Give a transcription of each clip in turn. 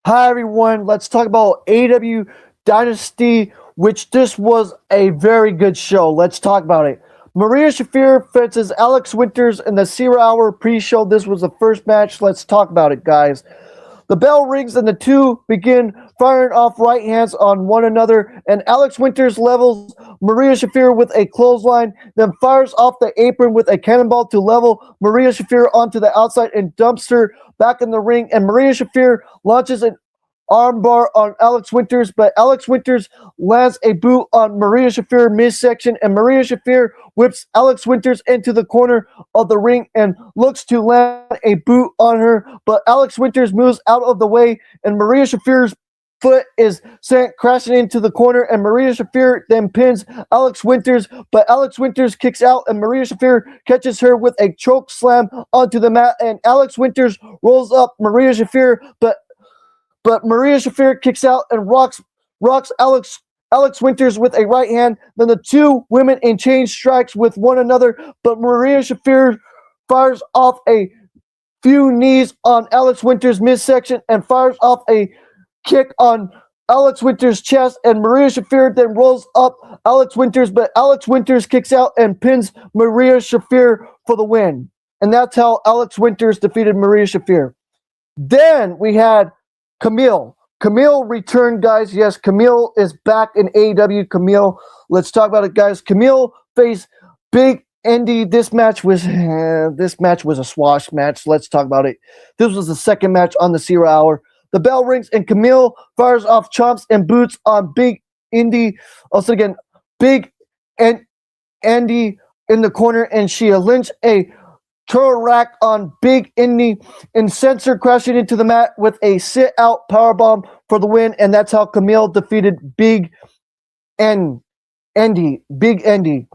Hi everyone, let's talk about Aew Dynasty, which this was a very good show. Let's talk about it. Maria Shafir faces Alex Winters in the 0 hour pre-show. This was the first match. Let's talk about it, guys. The bell rings and the two begin firing off right hands on one another, and Alex Winters levels Maria Shafir with a clothesline, then fires off the apron with a cannonball to level Maria Shafir onto the outside and dumps her back in the ring, and Maria Shafir launches an armbar on Alex Winters, but Alex Winters lands a boot on Maria Shafir midsection, and Maria Shafir whips Alex Winters into the corner of the ring and looks to land a boot on her, but Alex Winters moves out of the way, and Maria Shafir's foot is sent crashing into the corner, and Maria Shafir then pins Alex Winters, but Alex Winters kicks out, and Maria Shafir catches her with a choke slam onto the mat, and Alex Winters rolls up Maria Shafir, but Maria Shafir kicks out and rocks Alex Winters with a right hand. Then the two women in chain strikes with one another, but Maria Shafir fires off a few knees on Alex Winters' midsection and fires off a kick on Alex Winters' chest, and Maria Shafir then rolls up Alex Winters, but Alex Winters kicks out and pins Maria Shafir for the win. And that's how Alex Winters defeated Maria Shafir. Then we had Camille. Camille returned, guys. Yes, Camille is back in AEW. Camille, let's talk about it, guys. Camille faced Big Andy. This match was a swash match. Let's talk about it. This was the second match on the 0 hour. The bell rings and Camille fires off chomps and boots on Big Andy. Also again, Big and Andy in the corner, and she lynched a turtle rack on Big Indy and sends her crashing into the mat with a sit-out powerbomb for the win, and that's how Camille defeated Big Andy. Big Andy.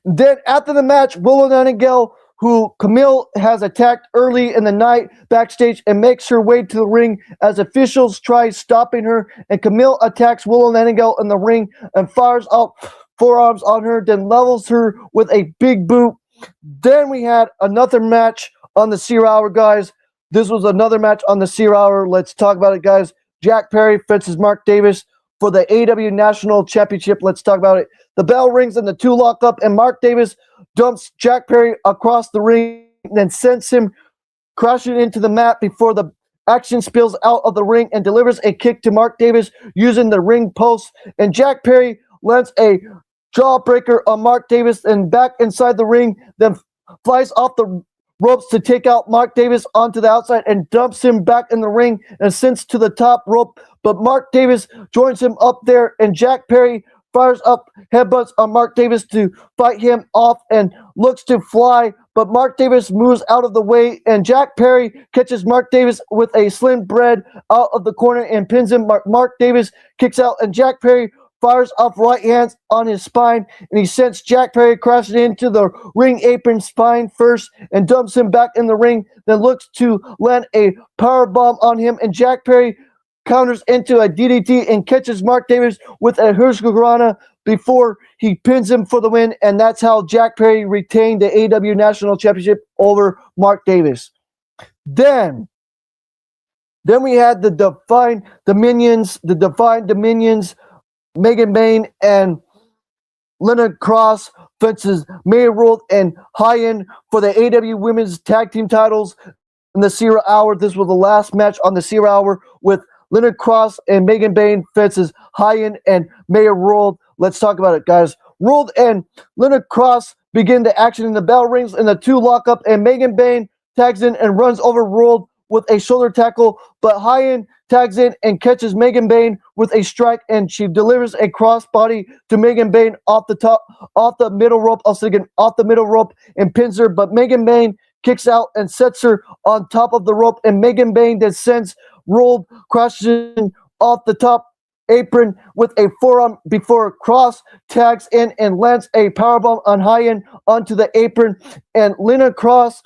Then after the match, Willow Nightingale, who Camille has attacked early in the night backstage, and makes her way to the ring as officials try stopping her, and Camille attacks Willow Nightingale in the ring and fires off forearms on her, then levels her with a big boot. Then we had another match on the 0 hour, guys. This was another match on the 0 hour. Let's talk about it, guys. Jack Perry faces Mark Davis for the AEW National Championship. Let's talk about it. The bell rings and the two lock up, and Mark Davis dumps Jack Perry across the ring and then sends him crashing into the mat before the action spills out of the ring and delivers a kick to Mark Davis using the ring post. And Jack Perry lands a jawbreaker on Mark Davis and back inside the ring, then flies off the ropes to take out Mark Davis onto the outside and dumps him back in the ring and sends to the top rope. But Mark Davis joins him up there, and Jack Perry fires up headbutts on Mark Davis to fight him off and looks to fly, but Mark Davis moves out of the way, and Jack Perry catches Mark Davis with a slim bread out of the corner and pins him. Mark Davis kicks out, and Jack Perry fires off right hands on his spine, and he sends Jack Perry crashing into the ring apron spine first and dumps him back in the ring, then looks to land a power bomb on him, and Jack Perry counters into a DDT and catches Mark Davis with a Hurricanrana before he pins him for the win, and that's how Jack Perry retained the AEW National Championship over Mark Davis. Then we had the Divine Dominions, Megan Bain and Leonard Cross versus May World and Hyen for the AEW Women's Tag Team titles in the 0 hour. This was the last match on the 0 hour with Leonard Cross and Megan Bain versus Hyen and May World. Let's talk about it, guys. World and Leonard Cross begin the action, and the bell rings and the two lock up, and Megan Bain tags in and runs over World with a shoulder tackle, but Hyen tags in and catches Megan Bain with a strike, and she delivers a crossbody to Megan Bain off the middle rope, and pins her, but Megan Bain kicks out and sets her on top of the rope, and Megan Bain then sends World crashing off the top apron with a forearm before Cross tags in and lands a powerbomb on Hyen onto the apron, and Lena Cross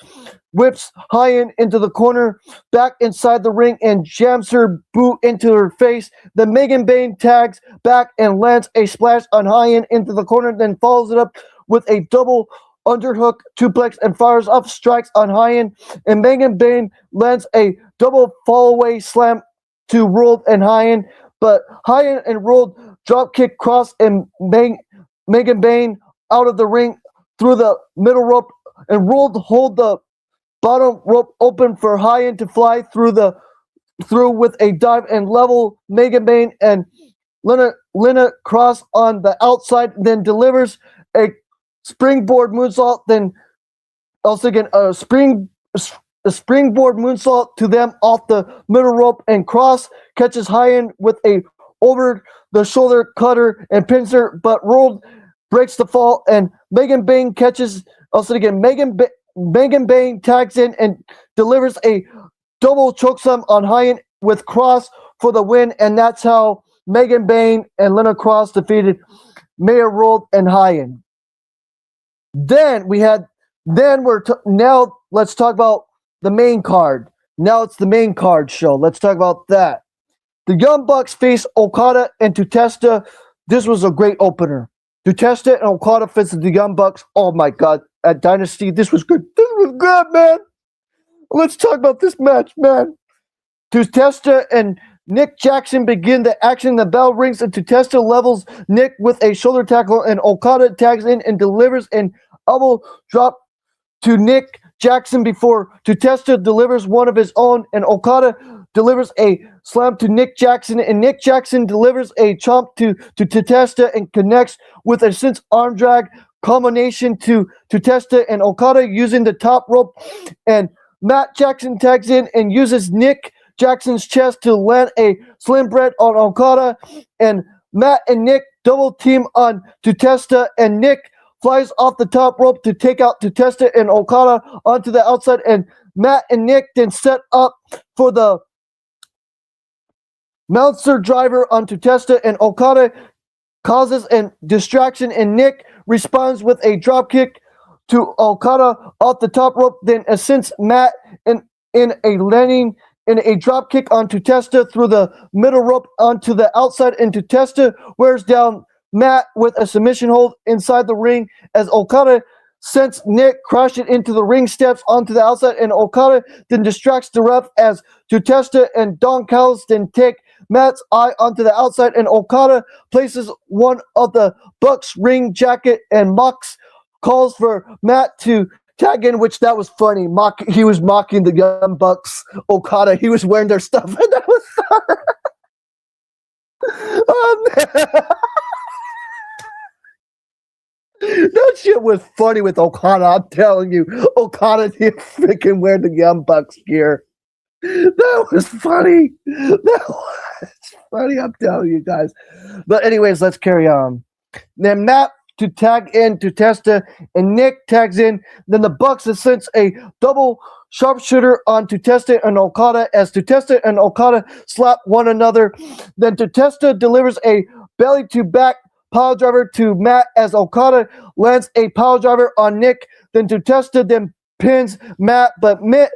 whips Hyen into the corner back inside the ring and jams her boot into her face. Then Megan Bain tags back and lands a splash on Hyen into the corner, then follows it up with a double underhook suplex and fires up strikes on Hyen, and Megan Bain lands a double fallaway slam to Ruled and Hyen, but Hyen and Ruled drop kick Cross and Megan Bayne out of the ring through the middle rope, and Ruled hold the bottom rope open for Hyen to fly through with a dive and level Megan Bayne and Lena Cross on the outside, then delivers a springboard moonsault, then also again a springboard moonsault to them off the middle rope, and Cross catches Hyen with a over the shoulder cutter and pins her, but Ruled breaks the fall, and Megan Bayne catches also again Megan Bayne tags in and delivers a double chokeslam on Hyen with Cross for the win, and that's how Megan Bayne and Lena Cross defeated Maya Ruled and Hyen. Now let's talk about the main card. Now it's the main card show. Let's talk about that. The Young Bucks face Okada and Tutesta. This was a great opener. Tutesta and Okada face the Young Bucks. Oh my God. At Dynasty, this was good. This was good, man. Let's talk about this match, man. Tutesta and Nick Jackson begin the action. The bell rings and Tutesta levels Nick with a shoulder tackle, and Okada tags in and delivers an elbow drop to Nick Jackson before Tutesta delivers one of his own, and Okada delivers a slam to Nick Jackson, and Nick Jackson delivers a chomp to Tutesta and connects with a sense arm drag combination to Tutesta and Okada using the top rope, and Matt Jackson tags in and uses Nick Jackson's chest to land a slim bread on Okada, and Matt and Nick double team on Tutesta, and Nick flies off the top rope to take out Tutesta and Okada onto the outside, and Matt and Nick then set up for the Meltzer driver on Tutesta, and Okada causes a distraction, and Nick responds with a drop kick to Okada off the top rope, then ascends Matt in a drop kick on Tutesta through the middle rope onto the outside, and Tutesta wears down Matt with a submission hold inside the ring as Okada sends Nick crashing into the ring steps onto the outside, and Okada then distracts the ref as Tutesta and Don Callis then take Matt's eye onto the outside, and Okada places one of the Bucks ring jacket, and Mox calls for Matt to tag in, which that was funny. He was mocking the Young Bucks. Okada, he was wearing their stuff, and that was oh man. That shit was funny with Okada. I'm telling you, Okada did freaking wear the Young Bucks gear. That was funny. That was funny. I'm telling you guys. But anyways, let's carry on. Then Matt to tag in Tutesta, and Nick tags in. Then the Bucks ascends a double sharpshooter on Tutesta and Okada as Tutesta and Okada slap one another. Then Tutesta delivers a belly to back pile driver to Matt as Okada lands a pile driver on Nick. Then Tutesta then pins Matt, but Matt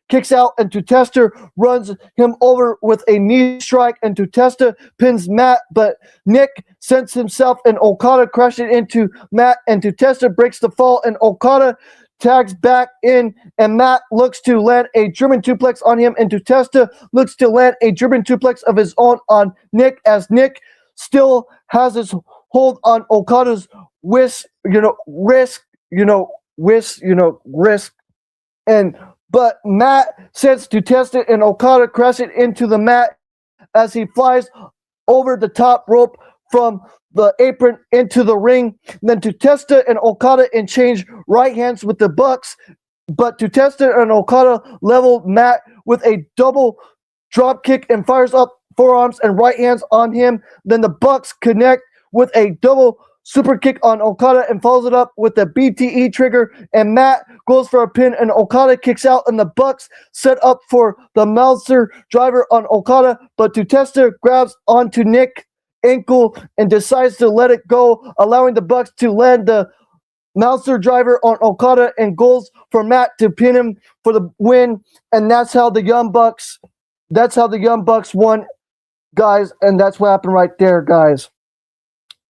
kicks out, and Tutesta runs him over with a knee strike, and Tutesta pins Matt, but Nick sends himself and Okada crashing into Matt, and Tutesta breaks the fall, and Okada tags back in, and Matt looks to land a German suplex on him, and Tutesta looks to land a German suplex of his own on Nick as Nick still has his hold on Okada's wrist, but Matt sends Tutesta and Okada crashing into the mat as he flies over the top rope from the apron into the ring. Then Tutesta and Okada exchange right hands with the Bucks, but Tutesta and Okada level Matt with a double drop kick and fires up forearms and right hands on him. Then the Bucks connect with a double super kick on Okada and follows it up with the BTE trigger, and Matt goes for a pin, and Okada kicks out, and the Bucks set up for the Meltzer driver on Okada, but Tutesta grabs onto Nick's ankle and decides to let it go, allowing the Bucks to land the Meltzer driver on Okada, and goes for Matt to pin him for the win, and that's how the Young Bucks won, guys, and that's what happened right there, guys.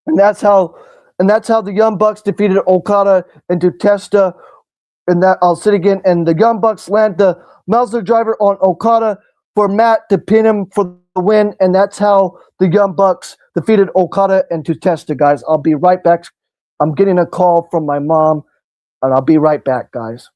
And that's how the Young Bucks defeated Okada and Tutesta. And that I'll say it again. And the Young Bucks land the Meltzer driver on Okada for Matt to pin him for the win, and that's how the Young Bucks defeated Okada and Tutesta, guys. I'll be right back. I'm getting a call from my mom, and I'll be right back, guys.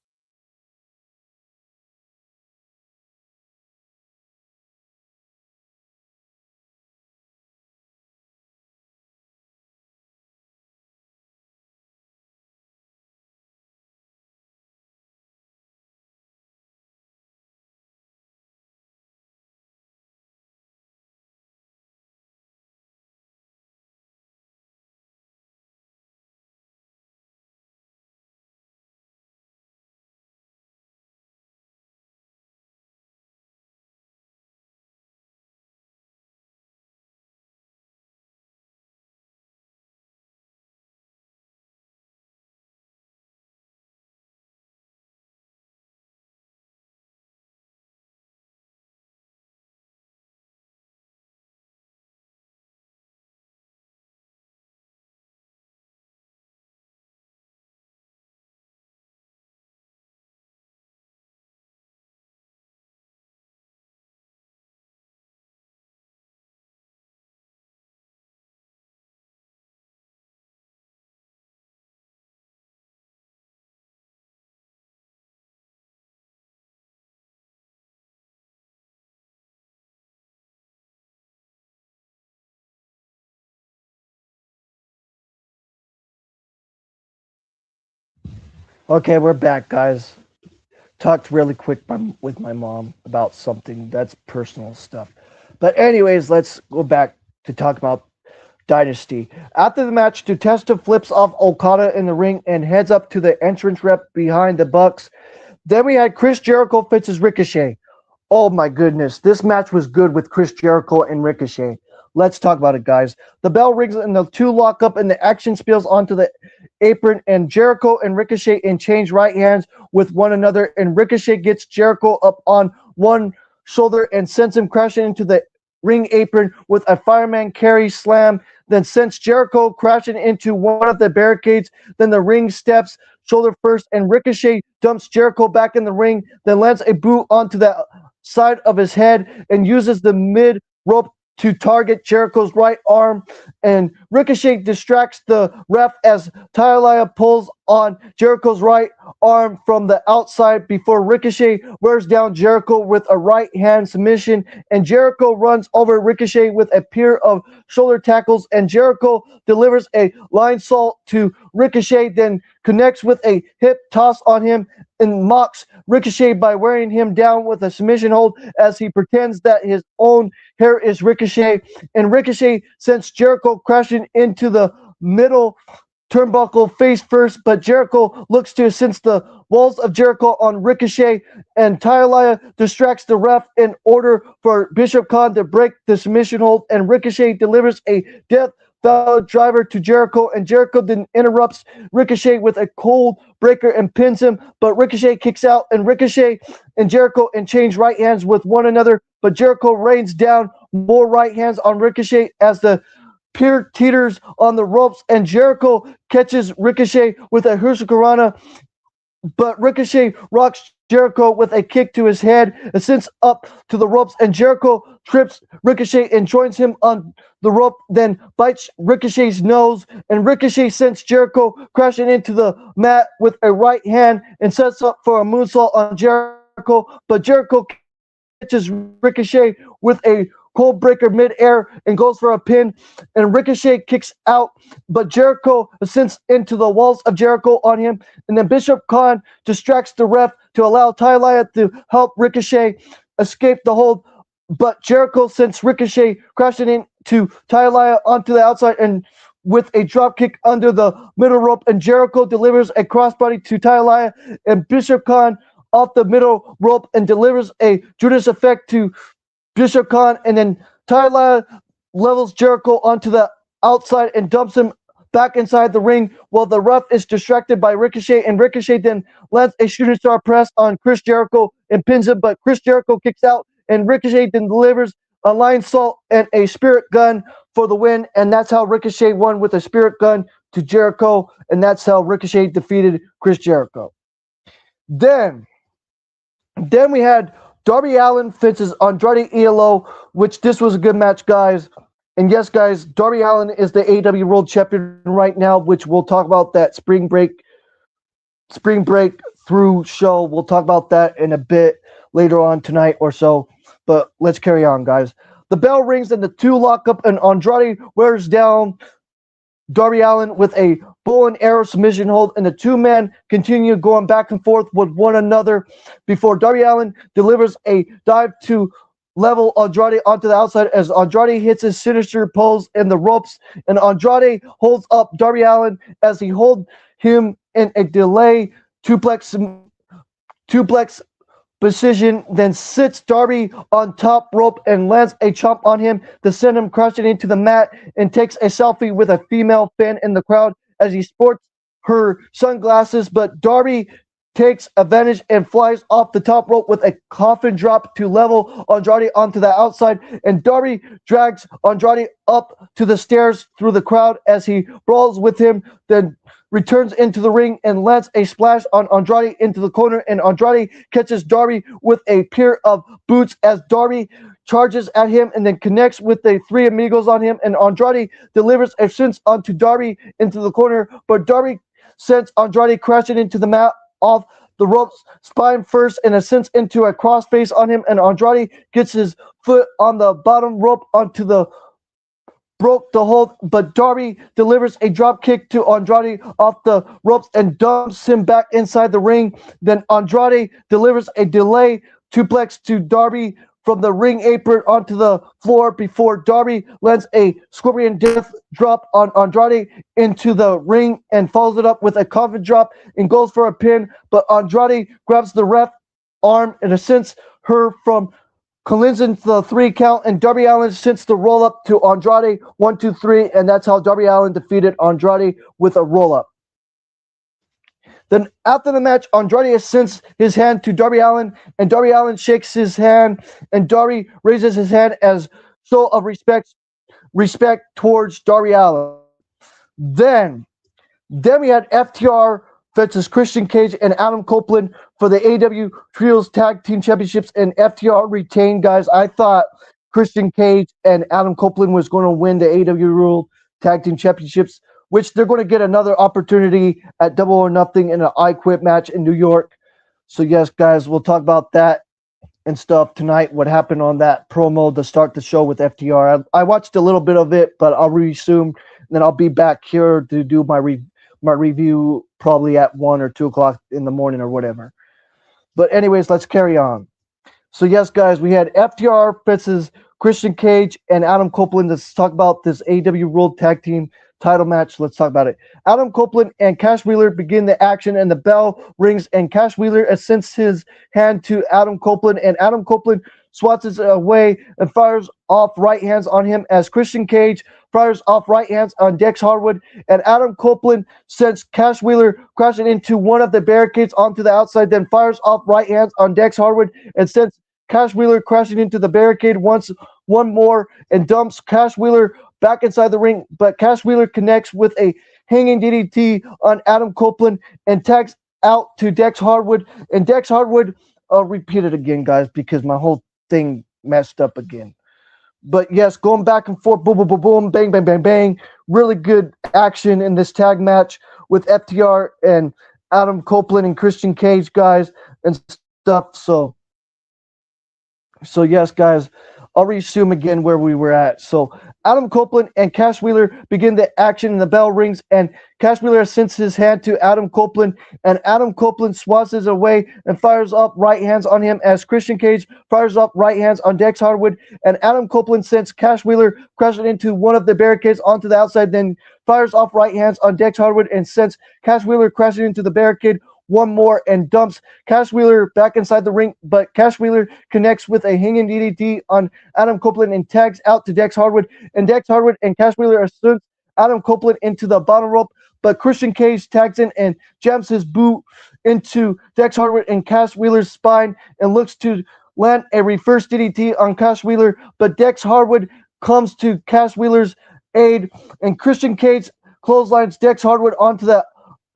Okay, we're back, guys. Talked really quick with my mom about something that's personal stuff. But anyways, let's go back to talk about Dynasty. After the match, Tutesta flips off Okada in the ring and heads up to the entrance rep behind the Bucks. Then we had Chris Jericho fixes Ricochet. Oh my goodness, this match was good with Chris Jericho and Ricochet. Let's talk about it, guys. The bell rings and the two lock up and the action spills onto the apron, and Jericho and Ricochet exchange right hands with one another, and Ricochet gets Jericho up on one shoulder and sends him crashing into the ring apron with a fireman carry slam, then sends Jericho crashing into one of the barricades, then the ring steps shoulder first, and Ricochet dumps Jericho back in the ring, then lands a boot onto the side of his head and uses the mid rope to target Jericho's right arm, and Ricochet distracts the ref as Talia pulls on Jericho's right arm from the outside before Ricochet wears down Jericho with a right hand submission, and Jericho runs over Ricochet with a pair of shoulder tackles, and Jericho delivers a line salt to Ricochet, then connects with a hip toss on him and mocks Ricochet by wearing him down with a submission hold as he pretends that his own hair is Ricochet, and Ricochet sends Jericho crashing into the middle turnbuckle face first, but Jericho looks to sense the walls of Jericho on Ricochet, and Talia distracts the ref in order for Bishop Khan to break the submission hold, and Ricochet delivers a death Valley driver to Jericho, and Jericho then interrupts Ricochet with a cold breaker and pins him, but Ricochet kicks out, and Ricochet and Jericho exchange right hands with one another, but Jericho rains down more right hands on Ricochet as the Pier teeters on the ropes, and Jericho catches Ricochet with a Hurricanrana, but Ricochet rocks Jericho with a kick to his head and sends up to the ropes, and Jericho trips Ricochet and joins him on the rope, then bites Ricochet's nose, and Ricochet sends Jericho crashing into the mat with a right hand and sets up for a moonsault on Jericho, but Jericho catches Ricochet with a cold breaker midair and goes for a pin, and Ricochet kicks out, but Jericho ascends into the walls of Jericho on him, and then Bishop Khan distracts the ref to allow Talia to help Ricochet escape the hold, but Jericho sends Ricochet crashing into Talia onto the outside and with a drop kick under the middle rope, and Jericho delivers a crossbody to Talia, and Bishop Khan off the middle rope and delivers a Judas effect to Bishop Khan, and then Talia levels Jericho onto the outside and dumps him back inside the ring while the ref is distracted by Ricochet, and Ricochet then lands a shooting star press on Chris Jericho and pins him, but Chris Jericho kicks out, and Ricochet then delivers a line salt and a spirit gun for the win, and that's how Ricochet won with a spirit gun to Jericho, and that's how Ricochet defeated Chris Jericho. Then we had Darby Allin faces Andrade ELO, which this was a good match, guys. And yes, guys, Darby Allin is the AEW World Champion right now, which we'll talk about that spring break through show. We'll talk about that in a bit later on tonight or so. But let's carry on, guys. The bell rings and the two lock up, and Andrade wears down Darby Allin with a bow and arrow submission hold, and the two-men continue going back and forth with one another before Darby Allin delivers a dive to level Andrade onto the outside as Andrade hits his signature pose in the ropes, and Andrade holds up Darby Allin as he holds him in a delay suplex position, then sits Darby on top rope and lands a chomp on him to send him crashing into the mat, and takes a selfie with a female fan in the crowd as he sports her sunglasses, but Darby takes advantage and flies off the top rope with a coffin drop to level Andrade onto the outside, and Darby drags Andrade up to the stairs through the crowd as he brawls with him, then returns into the ring and lands a splash on Andrade into the corner, and Andrade catches Darby with a pair of boots as Darby charges at him and then connects with the Three Amigos on him, and Andrade delivers a cinch onto Darby into the corner, but Darby sends Andrade crashing into the mat off the ropes, spine first, and a cinch into a crossface on him, and Andrade gets his foot on the bottom rope onto the broke the hold, but Darby delivers a drop kick to Andrade off the ropes and dumps him back inside the ring. Then Andrade delivers a delay suplex to Darby from the ring apron onto the floor before Darby lands a Scorpion Death drop on Andrade into the ring and follows it up with a coffin drop and goes for a pin, but Andrade grabs the ref arm and sends her from collision to the 3 count, and Darby Allin sends the roll up to Andrade 1, 2, 3, and that's how Darby Allin defeated Andrade with a roll up. Then after the match, Andrade sends his hand to Darby Allin, and Darby Allin shakes his hand, and Darby raises his hand as show of respect towards Darby Allin. Then we had FTR versus Christian Cage and Adam Copeland for the AEW Trios Tag Team Championships, and FTR retained, guys. I thought Christian Cage and Adam Copeland was going to win the AEW World Tag Team Championships, which they're going to get another opportunity at Double or Nothing in an I Quit match in New York. So yes, guys, we'll talk about that and stuff tonight, what happened on that promo to start the show with FTR. I watched a little bit of it, but I'll resume, and then I'll be back here to do my review probably at 1 or 2 o'clock in the morning or whatever. But anyways, let's carry on. So yes, guys, we had FTR versus Christian Cage and Adam Copeland. Let's talk about this AEW World Tag Team title match. Let's talk about it. Adam Copeland and Cash Wheeler begin the action, and the bell rings, and Cash Wheeler ascends his hand to Adam Copeland, and Adam Copeland swats it away and fires off right hands on him as Christian Cage fires off right hands on Dex Harwood, and Adam Copeland sends Cash Wheeler crashing into one of the barricades onto the outside, then fires off right hands on Dex Harwood and sends Cash Wheeler crashing into the barricade one more, and dumps Cash Wheeler back inside the ring, but Cash Wheeler connects with a hanging DDT on Adam Copeland and tags out to Dex Harwood, and Dex Harwood, I'll repeat it again, guys, because my whole thing messed up again. But yes, going back and forth, boom, boom, boom, boom, bang, bang, bang, bang. Really good action in this tag match with FTR and Adam Copeland and Christian Cage, guys, and stuff. So yes, guys, I'll resume again where we were at. So Adam Copeland and Cash Wheeler begin the action, and the bell rings, and Cash Wheeler sends his hand to Adam Copeland, and Adam Copeland swats it away and fires up right hands on him as Christian Cage fires up right hands on Dex Harwood, and Adam Copeland sends Cash Wheeler crashing into one of the barricades onto the outside, then fires off right hands on Dex Harwood and sends Cash Wheeler crashing into the barricade one more and dumps Cash Wheeler back inside the ring, but Cash Wheeler connects with a hanging DDT on Adam Copeland and tags out to Dex Harwood, and Dex Harwood and Cash Wheeler assumes Adam Copeland into the bottom rope, but Christian Cage tags in and jams his boot into Dex Harwood and Cash Wheeler's spine and looks to land a reverse DDT on Cash Wheeler, but Dex Harwood comes to Cash Wheeler's aid, and Christian Cage clotheslines Dex Harwood onto the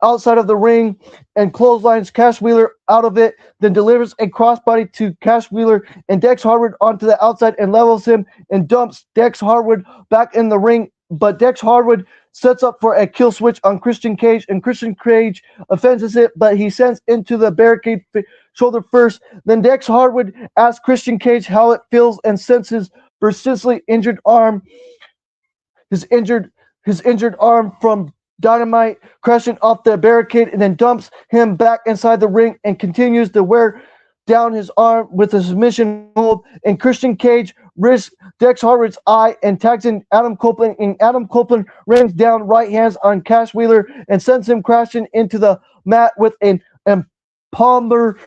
outside of the ring and clotheslines Cash Wheeler out of it, then delivers a crossbody to Cash Wheeler and Dex Harwood onto the outside and levels him and dumps Dex Harwood back in the ring. But Dex Harwood sets up for a kill switch on Christian Cage, and Christian Cage offenses it, but he sends into the barricade shoulder first. Then Dex Harwood asks Christian Cage how it feels and sends his persistently injured arm, his injured arm from Dynamite crashing off the barricade, and then dumps him back inside the ring and continues to wear down his arm with a submission hold. And Christian Cage risks Dex Harwood's eye and tags in Adam Copeland, and Adam Copeland rains down right hands on Cash Wheeler and sends him crashing into the mat with an palmer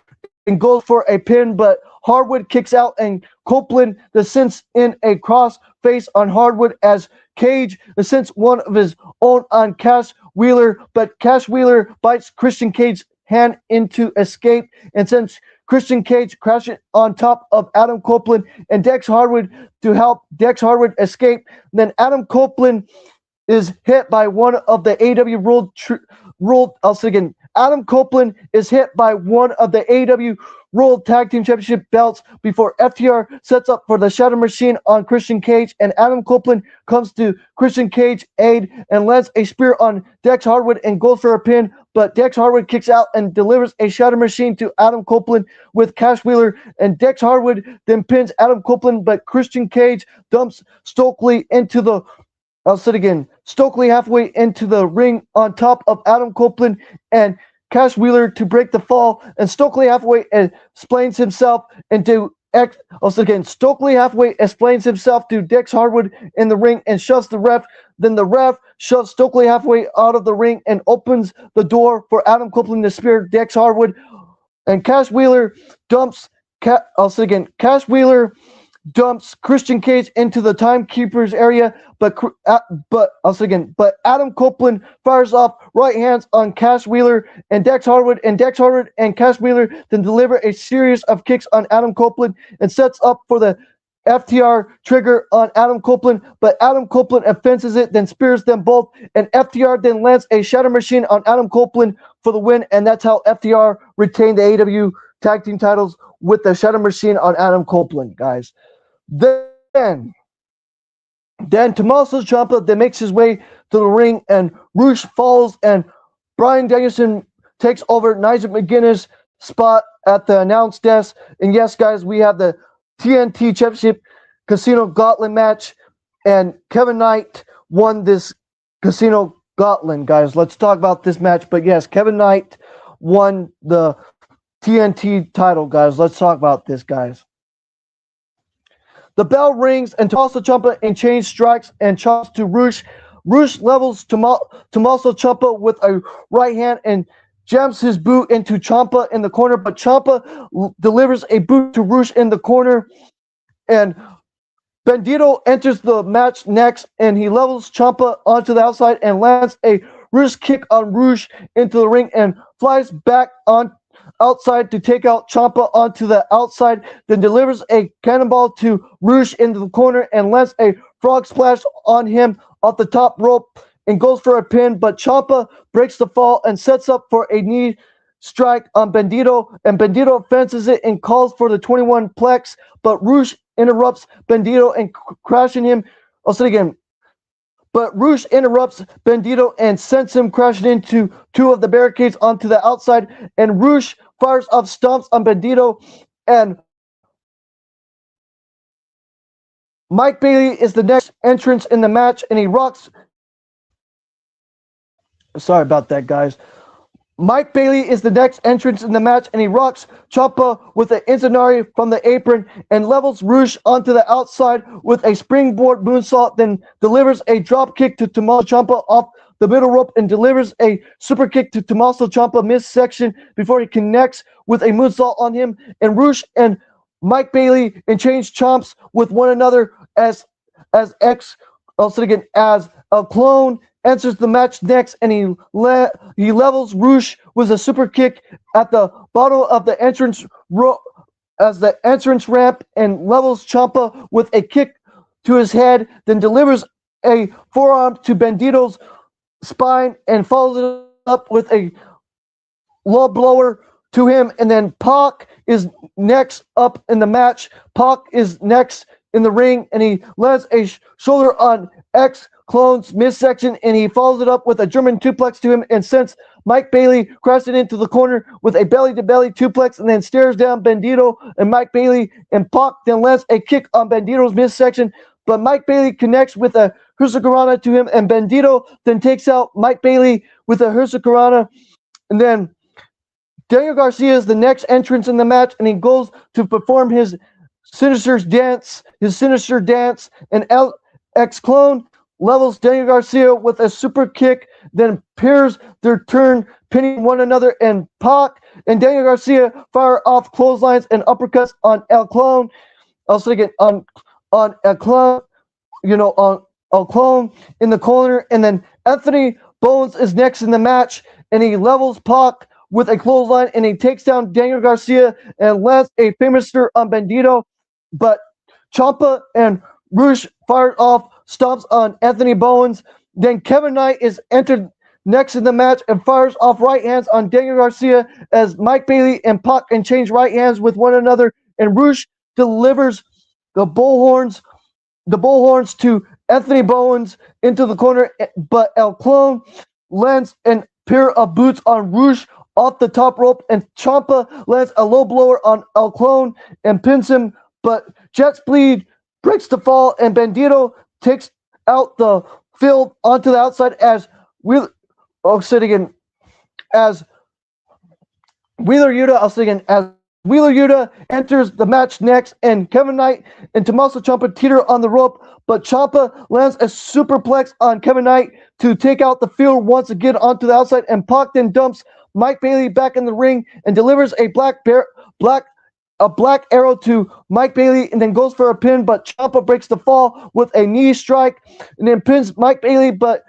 and goes for a pin, but Harwood kicks out and Copeland descends in a cross face on Harwood as Cage descends one of his own on Cash Wheeler, but Cash Wheeler bites Christian Cage's hand into escape and sends Christian Cage crashing on top of Adam Copeland and Dex Harwood to help Dex Harwood escape. Then Adam Copeland is hit by one of the Adam Copeland is hit by one of the AEW World Tag Team Championship belts before FTR sets up for the Shatter Machine on Christian Cage, and Adam Copeland comes to Christian Cage's aid and lands a spear on Dex Harwood and goes for a pin, but Dex Harwood kicks out and delivers a Shatter Machine to Adam Copeland with Cash Wheeler, and Dex Harwood then pins Adam Copeland, but Christian Cage dumps Stokely into the Stokely halfway into the ring on top of Adam Copeland and Cash Wheeler to break the fall, and Stokely halfway explains himself to Dex Harwood in the ring and shoves the ref. Then the ref shoves Stokely halfway out of the ring and opens the door for Adam Copeland to spear Dex Harwood, and Cash Wheeler dumps Christian Cage into the timekeeper's area, but Adam Copeland fires off right hands on Cash Wheeler and Dex Harwood, and Cash Wheeler then deliver a series of kicks on Adam Copeland and sets up for the FTR trigger on Adam Copeland, but Adam Copeland offenses it, then spears them both, and FTR then lands a Shatter Machine on Adam Copeland for the win, and that's how FTR retained the AEW Tag Team titles with the Shatter Machine on Adam Copeland, guys. Then Tommaso Ciampa then makes his way to the ring, and Rush falls, and Bryan Danielson takes over Nigel McGuinness' spot at the announce desk. And yes, guys, we have the TNT Championship Casino Gauntlet match, and Kevin Knight won this Casino Gauntlet, guys. Let's talk about this match. But yes, Kevin Knight won the TNT title, guys. Let's talk about this, guys. The bell rings, and Tommaso Ciampa in chain strikes and chops to Rush. Rush levels Tommaso Ciampa with a right hand and jams his boot into Ciampa in the corner, but Ciampa delivers a boot to Rush in the corner, and Bandito enters the match next, and he levels Ciampa onto the outside and lands a wrist kick on Rush into the ring and flies back on outside to take out Ciampa onto the outside, then delivers a cannonball to Rush into the corner and lands a frog splash on him off the top rope and goes for a pin, but Ciampa breaks the fall and sets up for a knee strike on Bandito, and Bandito fences it and calls for the 21 plex, but Rush interrupts Bandito and crashing him. I'll say it again. But Rush interrupts Bandito and sends him crashing into two of the barricades onto the outside, and Rush fires off stomps on Bandito, and Mike Bailey is the next entrance in the match, and he rocks. Sorry about that, guys. Mike Bailey is the next entrance in the match, and he rocks Ciampa with an Incendiary from the apron and levels Rush onto the outside with a springboard moonsault, then delivers a drop kick to Tommaso Ciampa off the middle rope and delivers a super kick to Tommaso Ciampa midsection before he connects with a moonsault on him, and Rush and Mike Bailey exchange chomps with one another as a clone enters the match next, and he levels Rush with a super kick at the bottom of the entrance ramp and levels Ciampa with a kick to his head, then delivers a forearm to Bandito's spine and follows it up with a low blower to him, and then Pac is next up in the match. Pac is next in the ring, and he lands a shoulder on X Clone's midsection, and he follows it up with a German suplex to him. And since Mike Bailey crashed it into the corner with a belly-to-belly suplex, and then stares down Bandito and Mike Bailey, and Pac then lands a kick on Bandito's midsection, but Mike Bailey connects with a Hurricanrana to him, and Bandito then takes out Mike Bailey with a Hurricanrana, and then Daniel Garcia is the next entrance in the match, and he goes to perform his signature dance, and X Clone levels Daniel Garcia with a super kick, then pairs their turn, pinning one another, and Pac and Daniel Garcia fire off clotheslines and uppercuts on El Clone. I was thinking on El Clone, on El Clone in the corner, and then Anthony Bowens is next in the match, and he levels Pac with a clothesline, and he takes down Daniel Garcia and lands a famous on Bandito, but Ciampa and Rush fired off stomps on Anthony Bowens. Then Kevin Knight is entered next in the match and fires off right hands on Daniel Garcia as Mike Bailey and Pac exchange right hands with one another, and Rush delivers the bullhorns to Anthony Bowens into the corner, but El Clone lands a pair of boots on Rush off the top rope, and Ciampa lands a low blower on El Clone and pins him, but Jet Bleed breaks the fall, and Bandito takes out the field onto the outside as Wheeler Yuta. As Wheeler Yuta enters the match next, and Kevin Knight and Tommaso Ciampa teeter on the rope, but Ciampa lands a superplex on Kevin Knight to take out the field once again onto the outside, and Pac then dumps Mike Bailey back in the ring and delivers a black arrow to Mike Bailey, and then goes for a pin, but Ciampa breaks the fall with a knee strike and then pins Mike Bailey, but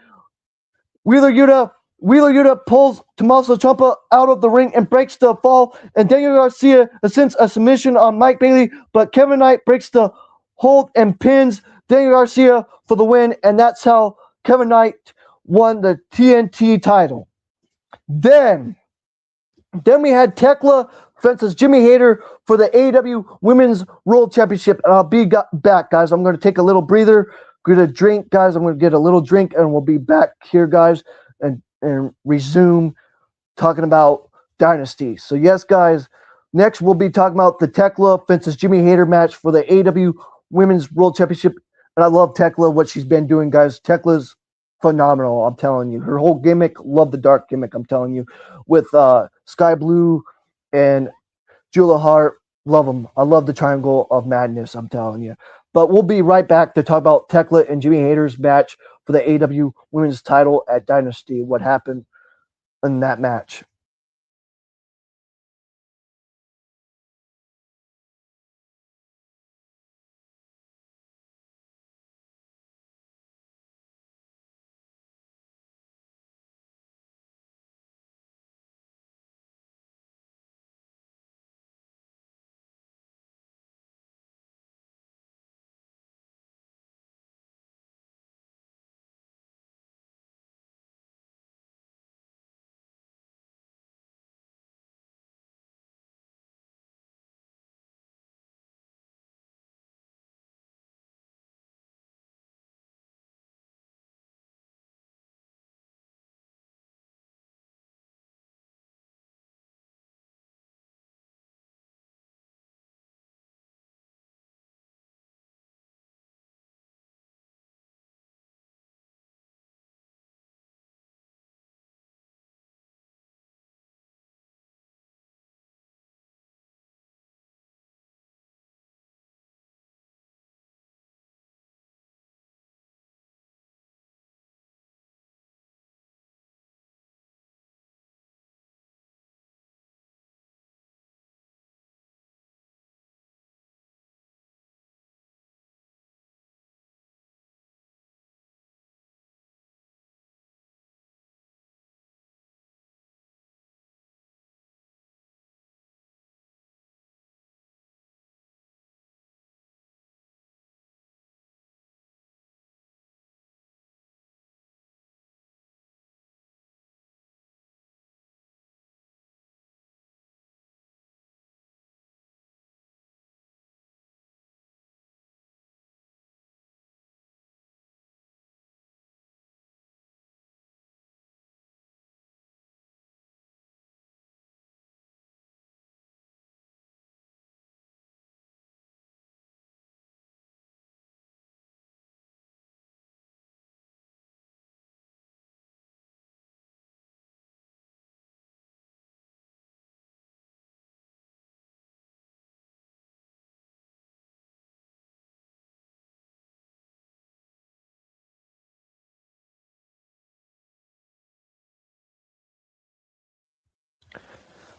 Wheeler Yuta pulls Tommaso Ciampa out of the ring and breaks the fall, and Daniel Garcia ascends a submission on Mike Bailey, but Kevin Knight breaks the hold and pins Daniel Garcia for the win, and that's how Kevin Knight won the TNT title. Then we had Tekla versus Jimmy Hayter for the AEW Women's World Championship, and I'll be back, guys. I'm going to take a little breather, get a drink, guys. I'm going to get a little drink, and we'll be back here, guys, and resume talking about Dynasty. So yes, guys, next we'll be talking about the Tekla versus Jimmy Hayter match for the AEW Women's World Championship, and I love Tekla, what she's been doing, guys. Tekla's phenomenal, I'm telling you. Her whole gimmick, love the dark gimmick, I'm telling you, with Sky Blue and Julia Hart, love them. I love the Triangle of Madness, I'm telling you. But we'll be right back to talk about Tekla and Jimmy Hayter's match for the AEW Women's title at Dynasty, what happened in that match.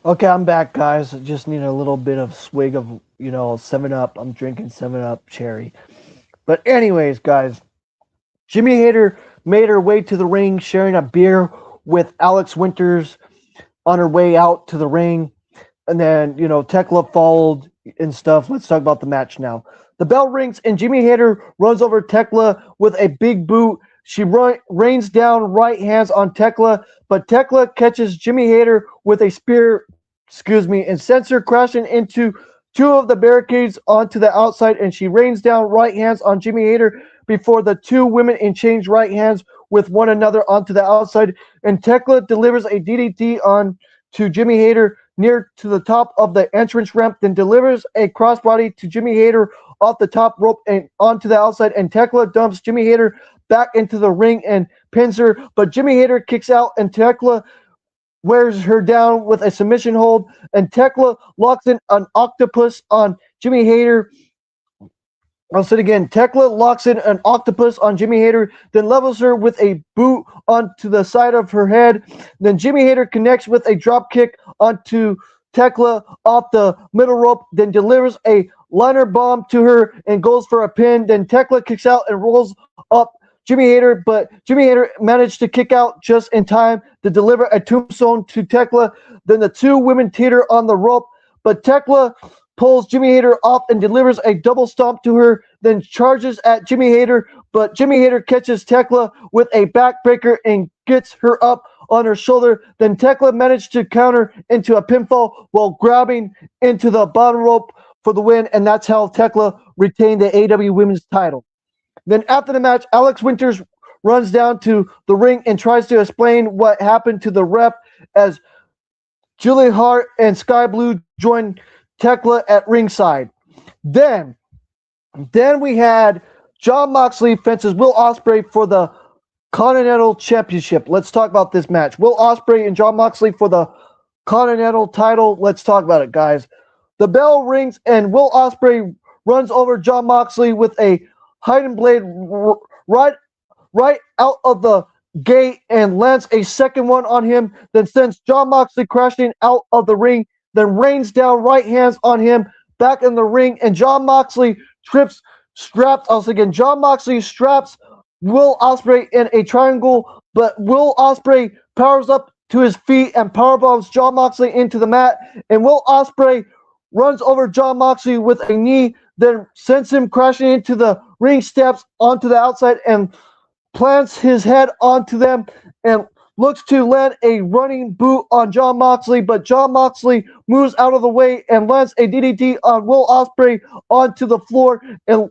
Okay, I'm back, guys. I just need a little bit of swig of, 7 Up. I'm drinking 7 Up cherry. But anyways, guys, Jimmy Hayter made her way to the ring sharing a beer with Alex Winters on her way out to the ring. And then, Tekla followed and stuff. Let's talk about the match now. The bell rings and Jimmy Hayter runs over Tekla with a big boot. She rains down right hands on Tekla, but Tekla catches Jimmy Hayter with a spear, and sends her crashing into two of the barricades onto the outside, and she rains down right hands on Jimmy Hayter before the two women exchange right hands with one another onto the outside, and Tekla delivers a DDT on to Jimmy Hayter near to the top of the entrance ramp, then delivers a crossbody to Jimmy Hayter off the top rope and onto the outside, and Tekla dumps Jimmy Hayter back into the ring and pins her, but Jimmy Hayter kicks out and Tekla wears her down with a submission hold, and Tekla locks in an octopus on Jimmy Hayter. I'll say it again. Tekla locks in an octopus on Jimmy Hayter, then levels her with a boot onto the side of her head. Then Jimmy Hayter connects with a drop kick onto Tekla off the middle rope, then delivers a liner bomb to her and goes for a pin. Then Tekla kicks out and rolls up Jimmy Hayter, but Jimmy Hayter managed to kick out just in time to deliver a tombstone to Tekla. Then the two women teeter on the rope, but Tekla pulls Jimmy Hayter off and delivers a double stomp to her, then charges at Jimmy Hayter, but Jimmy Hayter catches Tekla with a backbreaker and gets her up on her shoulder. Then Tekla managed to counter into a pinfall while grabbing into the bottom rope for the win, and that's how Tekla retained the AEW Women's title. Then after the match, Alex Winters runs down to the ring and tries to explain what happened to the ref as Julie Hart and Sky Blue join Tekla at ringside. Then we had Jon Moxley fences Will Ospreay for the Continental Championship. Let's talk about this match. Will Ospreay and Jon Moxley for the Continental title. Let's talk about it, guys. The bell rings and Will Ospreay runs over Jon Moxley with a hiding blade right out of the gate and lands a second one on him, then sends Jon Moxley crashing out of the ring, then rains down right hands on him back in the ring, and Jon Moxley Jon Moxley straps Will Ospreay in a triangle, but Will Ospreay powers up to his feet and powerbombs Jon Moxley into the mat, and Will Ospreay runs over Jon Moxley with a knee, then sends him crashing into the ring steps onto the outside and plants his head onto them and looks to land a running boot on Jon Moxley, but Jon Moxley moves out of the way and lands a DDT on Will Ospreay onto the floor and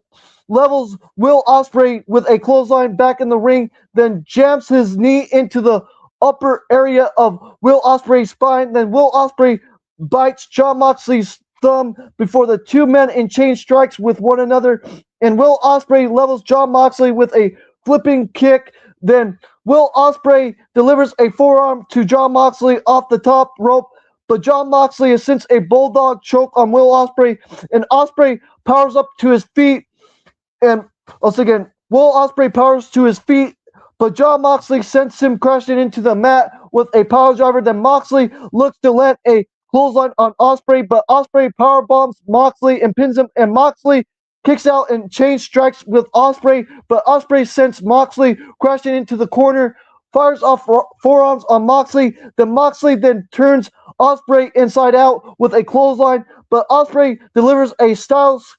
levels Will Ospreay with a clothesline back in the ring, then jams his knee into the upper area of Will Ospreay's spine. Then Will Ospreay bites Jon Moxley's thumb before the two men exchange strikes with one another, and Will Ospreay levels Jon Moxley with a flipping kick. Then Will Ospreay delivers a forearm to Jon Moxley off the top rope, but Jon Moxley has since a bulldog choke on Will Ospreay, and Ospreay powers up to his feet. And once again, Will Ospreay powers to his feet, but Jon Moxley sends him crashing into the mat with a power driver. Then Moxley looks to land a clothesline on Ospreay, but Ospreay power bombs Moxley and pins him, and Moxley kicks out and chain strikes with Ospreay, but Ospreay sends Moxley crashing into the corner, fires off forearms on Moxley. Then Moxley then turns Ospreay inside out with a clothesline, but Ospreay delivers a Styles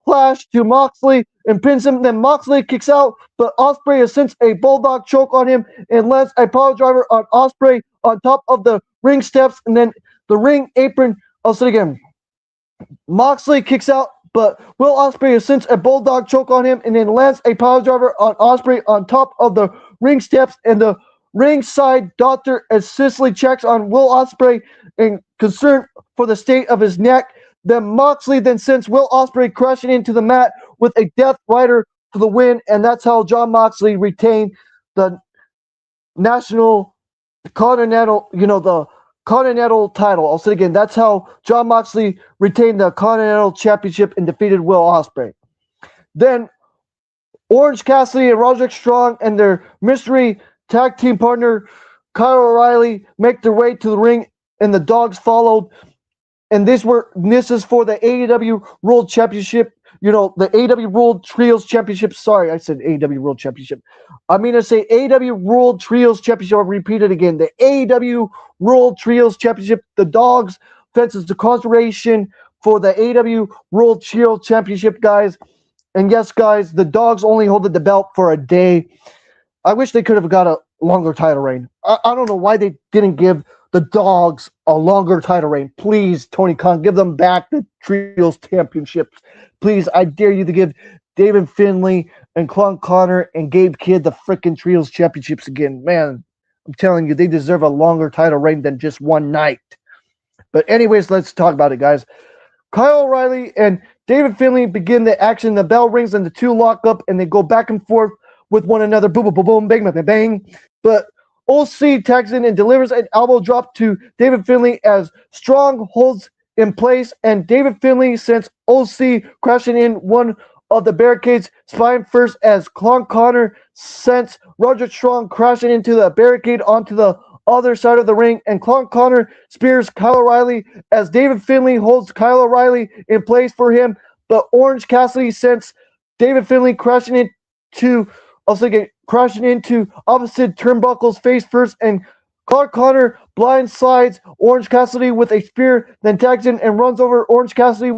Clash to Moxley and pins him. Then Moxley kicks out, but Ospreay has since a bulldog choke on him and lands a power driver on Ospreay on top of the ring steps, and then the ring apron. I'll say it again. Moxley kicks out, but Will Ospreay has since a bulldog choke on him and then lands a power driver on Ospreay on top of the ring steps, and the ringside doctor as Cicely checks on Will Ospreay and concerned for the state of his neck. Then Moxley then sends Will Ospreay crashing into the mat with a Death Rider for the win, and that's how Jon Moxley retained the National Continental, the Continental title. I'll say it again. That's how Jon Moxley retained the Continental Championship and defeated Will Ospreay. Then Orange Cassidy and Roderick Strong and their mystery tag team partner Kyle O'Reilly make their way to the ring and the Dogs followed. And this is for the AEW World Championship. The AEW World Trios Championship. Sorry, I said AEW World Championship. I mean to say AEW World Trios Championship. I'll repeat it again. The AEW World Trios Championship. The Dogs fences the consideration for the AEW World Trios Championship, guys. And yes, guys, the Dogs only hold the belt for a day. I wish they could have got a longer title reign. I don't know why they didn't give the Dogs a longer title reign. Please, Tony Khan, give them back the Trios Championships. Please, I dare you to give David Finlay and Clark Connor and Gabe Kidd the freaking Trios Championships again. Man, I'm telling you, they deserve a longer title reign than just one night. But anyways, let's talk about it, guys. Kyle O'Reilly and David Finlay begin the action. The bell rings and the two lock up and they go back and forth with one another. Boom, boom, boom, boom, bang, bang, bang. But OC tags in and delivers an elbow drop to David Finlay as Strong holds in place, and David Finlay sends OC crashing in one of the barricades, spine first as Clark Connor sends Roderick Strong crashing into the barricade onto the other side of the ring, and Clark Connor spears Kyle O'Reilly as David Finlay holds Kyle O'Reilly in place for him, but Orange Cassidy sends David Finlay crashing into opposite turnbuckles face first, and Clark Connor blindsides Orange Cassidy with a spear, then tags in and runs over Orange Cassidy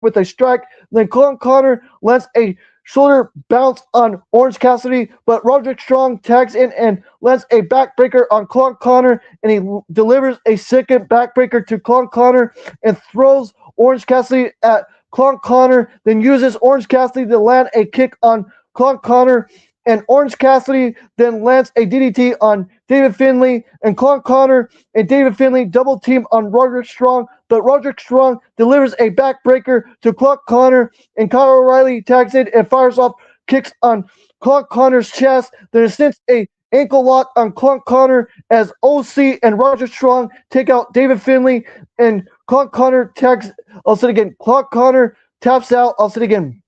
with a strike. Then Clark Connor lands a shoulder bounce on Orange Cassidy, but Roderick Strong tags in and lands a backbreaker on Clark Connor, and he delivers a second backbreaker to Clark Connor and throws Orange Cassidy at Clark Connor, then uses Orange Cassidy to land a kick on Clark Connor, and Orange Cassidy then lands a DDT on David Finlay, and Clark Connor and David Finlay double team on Roderick Strong, but Roderick Strong delivers a backbreaker to Clark Connor, and Kyle O'Reilly tags in and fires off kicks on Clark Connor's chest. Then sends a ankle lock on Clark Connor as OC and Roderick Strong take out David Finlay, and Clark Connor tags. I'll say it again. Clark Connor taps out. I'll say it again.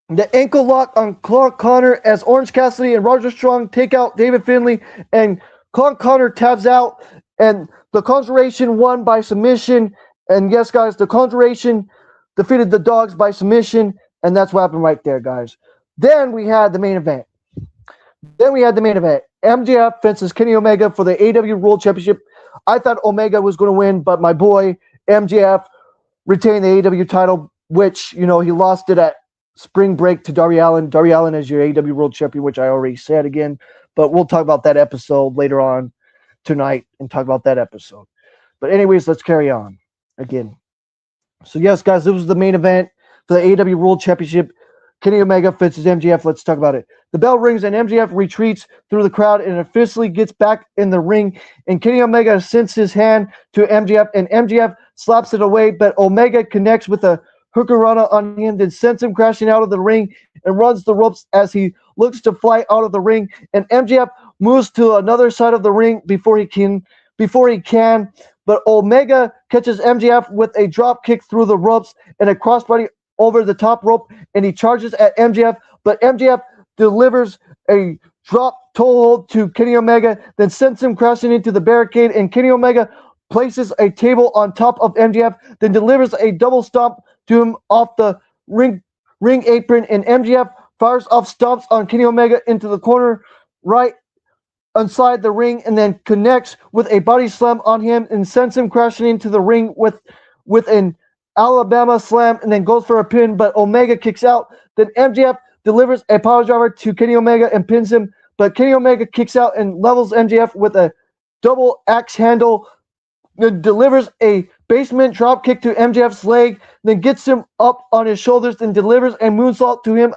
The ankle lock on Clark Connor as Orange Cassidy and Roderick Strong take out David Finlay, and Clark Connor taps out, and the Conjuration won by submission. And yes, guys, the Conjuration defeated the Dogs by submission, and that's what happened right there, guys. Then we had the main event. MJF fences Kenny Omega for the AEW World Championship. I thought Omega was going to win, but my boy MJF retained the AEW title, which, he lost it at Spring Break to Darby Allin. Darby Allin is your AEW World Champion, which I already said again, but we'll talk about that episode later on tonight and talk about that episode. But anyways, let's carry on again. So yes, guys, this was the main event for the AEW World Championship. Kenny Omega fences MJF. Let's talk about it. The bell rings and MJF retreats through the crowd and officially gets back in the ring, and Kenny Omega sends his hand to MJF, and MJF slaps it away, but Omega connects with a Hurricanrana on him, then sends him crashing out of the ring and runs the ropes as he looks to fly out of the ring. And MJF moves to another side of the ring before he can. But Omega catches MJF with a drop kick through the ropes and a crossbody over the top rope, and he charges at MJF. But MJF delivers a drop toe hold to Kenny Omega, then sends him crashing into the barricade, and Kenny Omega places a table on top of MJF, then delivers a double stomp to him off the ring apron, and MJF fires off stomps on Kenny Omega into the corner right inside the ring, and then connects with a body slam on him and sends him crashing into the ring with an Alabama slam, and then goes for a pin, but Omega kicks out. Then MJF delivers a power driver to Kenny Omega and pins him, but Kenny Omega kicks out and levels MJF with a double axe handle, then delivers a basement drop kick to MJF's leg, then gets him up on his shoulders, then delivers a moonsault to him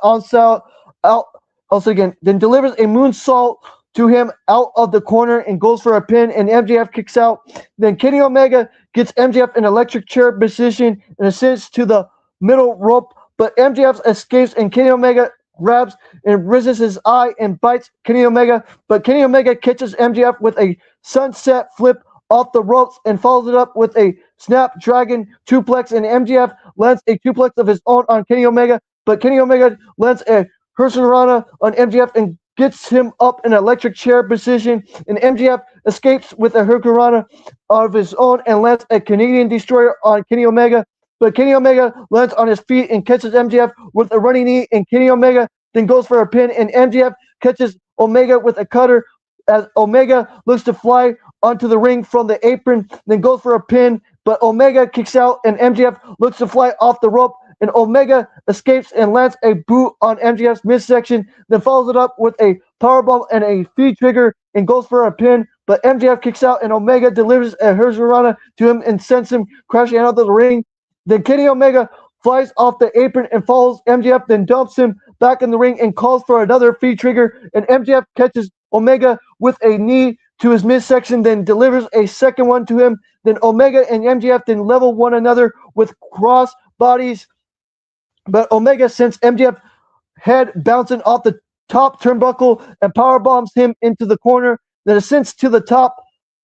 then delivers a moonsault to him out of the corner and goes for a pin, and MJF kicks out. Then Kenny Omega gets MJF in electric chair position and ascends to the middle rope, but MJF escapes, and Kenny Omega grabs and raises his eye and bites Kenny Omega, but Kenny Omega catches MJF with a sunset flip off the ropes and follows it up with a Snapdragon suplex, and MJF lands a suplex of his own on Kenny Omega, but Kenny Omega lands a Hurricanrana on MJF and gets him up in an electric chair position, and MJF escapes with a hurricanrana of his own and lands a Canadian destroyer on Kenny Omega. But Kenny Omega lands on his feet and catches MJF with a running knee, and Kenny Omega then goes for a pin, and MJF catches Omega with a cutter as Omega looks to fly onto the ring from the apron, then goes for a pin, but Omega kicks out, and MJF looks to fly off the rope, and Omega escapes and lands a boot on MJF's midsection, then follows it up with a powerbomb and a feed trigger and goes for a pin, but MJF kicks out, and Omega delivers a hurricanrana to him and sends him crashing out of the ring. Then Kenny Omega flies off the apron and follows MJF, then dumps him back in the ring and calls for another feed trigger, and MJF catches Omega with a knee to his midsection, then delivers a second one to him. Then Omega and MJF then level one another with cross bodies, but Omega sends MJF head bouncing off the top turnbuckle and power bombs him into the corner, then ascends to the top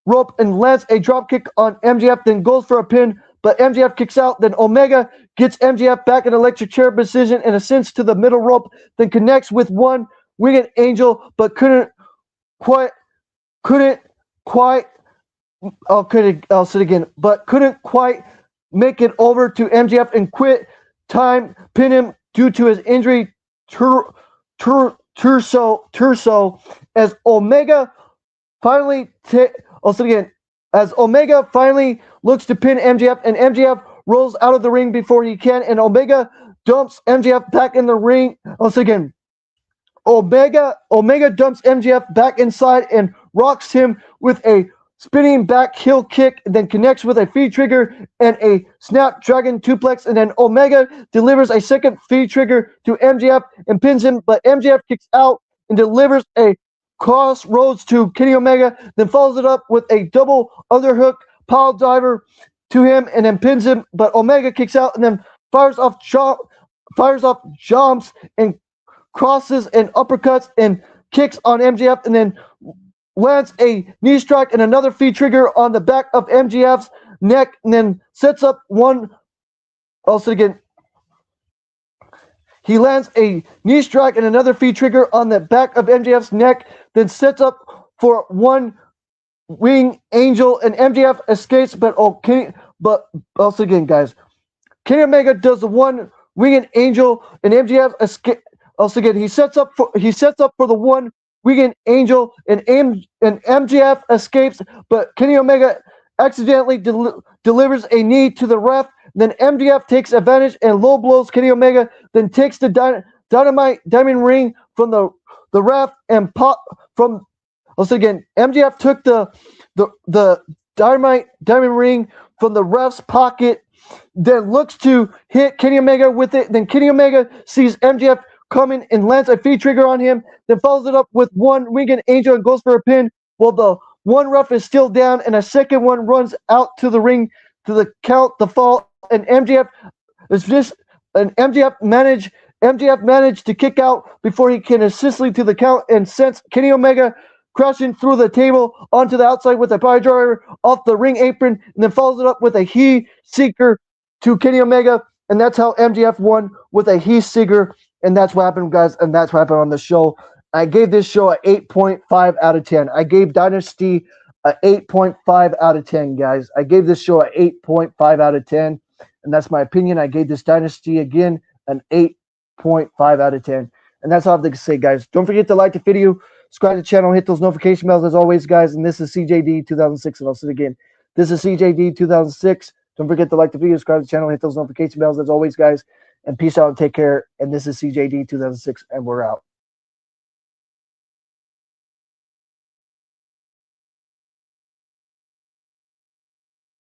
rope and lands a drop kick on MJF, then goes for a pin, but MJF kicks out. Then Omega gets MJF back in electric chair position and ascends to the middle rope, then connects with one winged angel, but couldn't quite make it over to MJF and quit time pin him due to his injury torso as Omega finally looks to pin MJF, and MJF rolls out of the ring before he can, and Omega dumps MJF back in the ring. Omega dumps MJF back inside and rocks him with a spinning back heel kick, and then connects with a feed trigger and a Snapdragon suplex, and then Omega delivers a second feed trigger to MJF and pins him, but MJF kicks out and delivers a crossroads to Kenny Omega, then follows it up with a double underhook pile driver to him and then pins him, but Omega kicks out and then fires off jumps and crosses and uppercuts and kicks on MJF, and then lands a knee strike and another feed trigger on the back of MJF's neck, and then sets up one. He lands a knee strike and another feed trigger on the back of MJF's neck, then sets up for one wing angel, and MJF escapes. But guys, Kenny Omega does the one winged angel, and MJF escapes. He sets up for the one winged angel, and MJF escapes, but Kenny Omega accidentally delivers a knee to the ref. Then MJF takes advantage and low blows Kenny Omega, then takes the diamond ring from the ref and MJF took the diamond ring from the ref's pocket, then looks to hit Kenny Omega with it. Then Kenny Omega sees MJF coming and lands a feed trigger on him, then follows it up with one winged angel and goes for a pin. Well, the one ref is still down, and a second one runs out to the ring to the count the fall, and MJF managed to kick out before he can assist to the count, and sends Kenny Omega crashing through the table onto the outside with a pile driver off the ring apron, and then follows it up with a He Seeker to Kenny Omega, and that's how MJF won with a He Seeker. And that's what happened, guys, and that's what happened on the show. I gave this show an 8.5 out of 10. I gave Dynasty an 8.5 out of 10, guys. I gave this show an 8.5 out of 10, and that's my opinion. I gave this Dynasty, again, an 8.5 out of 10. And that's all I have to say, guys. Don't forget to like the video, subscribe to the channel, hit those notification bells as always, guys. And this is CJD 2006, and I'll say it again. This is CJD 2006. Don't forget to like the video, subscribe to the channel, hit those notification bells as always, guys. And peace out and take care. And this is CJD 2006, and we're out.